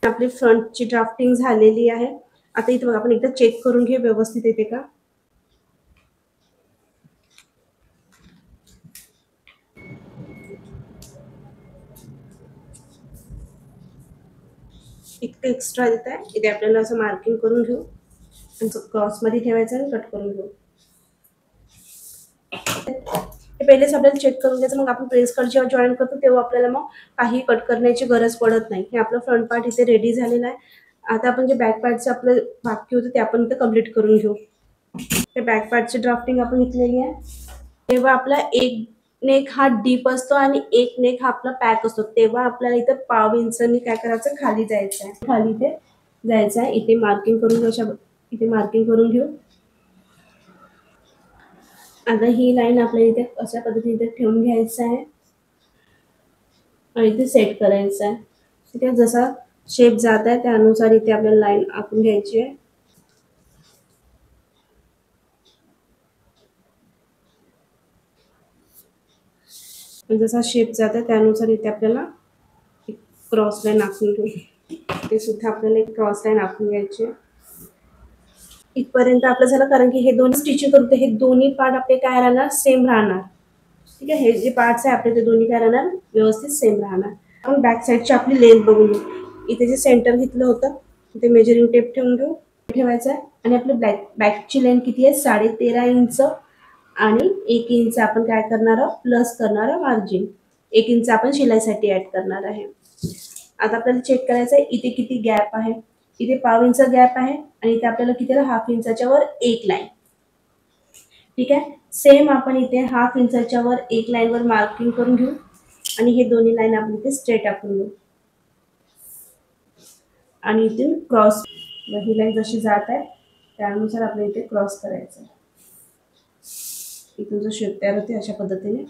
आपली फ्रंटची ड्राफ्टिंग झालेली आहे. आता इथे बघा आपण एकदा चेक करून घेऊ व्यवस्थित येते का. इतकं एक्स्ट्रा देत आहे. इथे आपल्याला असं मार्किंग करून घेऊ आणि क्रॉस मध्ये ठेवायचं आणि कट करून घेऊ. पहिलेच आपल्याला चेक करून घ्यायचं. मग आपण प्रिन्स कट जेव्हा जॉईन करतो तेव्हा आपल्याला मग काही कट करण्याची गरज पडत नाही. हे आपलं फ्रंट पार्ट इथे रेडी झालेला आहे. आता आपण जे बॅक पार्टचं आपलं बाकी होतं ते आपण इथे कम्प्लीट करून घेऊ. ते बॅक पार्टची ड्राफ्टिंग आपण घेतलेली आहे. तेव्हा आपला एक नेक हा डीप असतो आणि एक नेक हा आपला पॅक असतो. तेव्हा आपल्याला इथे 1/2 इंचांनी काय करायचं खाली जायचं आहे. खाली इथे जायचं आहे. इथे मार्किंग करून घेऊ. इथे मार्किंग करून घेऊ. आता ही लाईन आपल्याला इथे अशा पद्धतीने ठेवून घ्यायचं आहे आणि इथे सेट करायचं आहे. इथे जसा शेप जात आहे त्यानुसार इथे आपल्याला लाईन आखून घ्यायची आहे. जसा शेप जात आहे त्यानुसार इथे आपल्याला एक क्रॉस लाईन आखून घेऊ. ते सुद्धा आपल्याला एक क्रॉस लाईन आखून घ्यायची आहे. इथपर्यंत आपलं झालं कारण की हे दोन्ही स्टिचिंग करतो हे दोन्ही पार्ट आपले काय राहणार सेम राहणार. ठीक आहे. हे जे पार्ट्स आहे आपले ते दोन्ही काय राहणार व्यवस्थित सेम राहणार. आपण बॅक साईडची आपली लेंथ बघून घेऊ. इथे जे सेंटर घेतलं होतं तिथे मेजरिंग टेप ठेवून घेऊ, ठेवायचं आहे. आणि आपली बॅकची लेंथ किती आहे 13.5 इंच आणि 1 इंच आपण काय करणार आहोत प्लस करणार आहोत मार्जिन. 1 इंच आपण शिलाईसाठी ऍड करणार आहे. आता आपल्याला चेक करायचं आहे इथे किती गॅप आहे. इथे पाव इंच गॅप आहे आणि इथे आपल्याला किती हाफ इंचाच्या वर एक लाईन. ठीक आहे, सेम आपण इथे हाफ इंचाच्या वर एक लाईन वर मार्किंग करून घेऊ आणि हे दोन्ही लाईन आपण इथे स्ट्रेट टाकून घेऊ आणि इथून क्रॉस. ही लाईन जशी जात आहे त्यानुसार आपल्याला इथे क्रॉस करायचं आहे. इथून जो शेप तयार होते अशा पद्धतीने.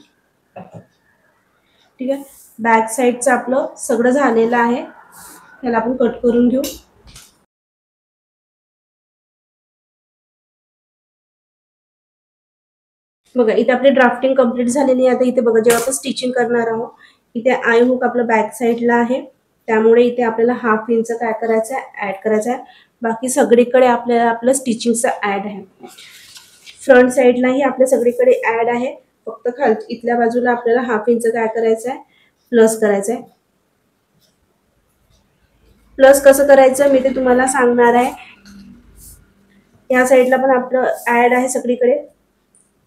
ठीक आहे, बॅक साईडचं आपलं सगळं झालेलं आहे. त्याला आपण कट करून घेऊ. बघा इथे आपली ड्राफ्टिंग कंप्लीट झालेली आहे. आता इथे बघा जेव्हा आपण स्टिचिंग करणार आहोत इथे आय हुक आपलं बॅक साईडला आहे, त्यामुळे इथे आपल्याला हाफ इंच काय करायचं आहे ऍड करायचं आहे. बाकी सगळीकडे आपल्याला आपलं स्टिचिंगचं ऍड आहे. फ्रंट साईडलाही आपल्या सगळीकडे ऍड आहे. फक्त इथल्या बाजूला आपल्याला हाफ इंच काय करायचं आहे प्लस करायचं आहे. प्लस कसं करायचं मी ते तुम्हाला सांगणार आहे. या साईडला पण आपलं ऍड आहे सगळीकडे.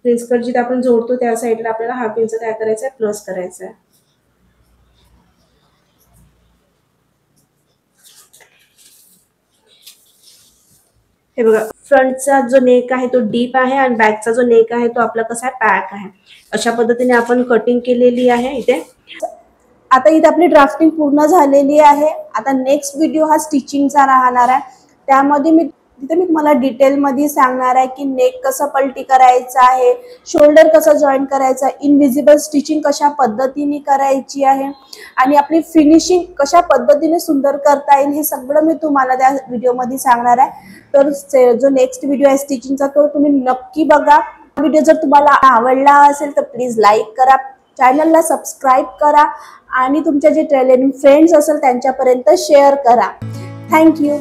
प्रिन्स कट जिथे आपण जोडतो त्या साईडला आपल्याला हाफ इंच काय करायचं आहे प्लस करायचं आहे. हे बघा फ्रंटचा जो नेक आहे तो डीप आहे आणि बॅकचा जो नेक आहे तो आपला कसा आहे पॅक आहे. अशा पद्धतीने आपण कटिंग केलेली आहे इथे. आता इथे आपली ड्राफ्टिंग पूर्ण झालेली आहे. आता नेक्स्ट व्हिडिओ हा स्टिचिंगचा राहणार आहे. त्यामध्ये मी तुम्हाला डिटेलमध्ये सांगणार आहे की नेक कसं पलटी करायचं आहे, शोल्डर कसं जॉईन करायचं आहे, इनविजिबल स्टिचिंग कशा पद्धतीने करायची आहे आणि आपली फिनिशिंग कशा पद्धतीने सुंदर करता येईल हे सगळं मी तुम्हाला त्या व्हिडिओमध्ये सांगणार आहे. तर जो नेक्स्ट व्हिडिओ आहे स्टिचिंगचा तो तुम्ही नक्की बघा. व्हिडिओ जर तुम्हाला आवडला असेल तर प्लीज लाईक करा, चॅनलला सबस्क्राईब करा आणि तुमच्या जे टेलरिंग फ्रेंड्स असेल त्यांच्यापर्यंत शेअर करा. थँक्यू.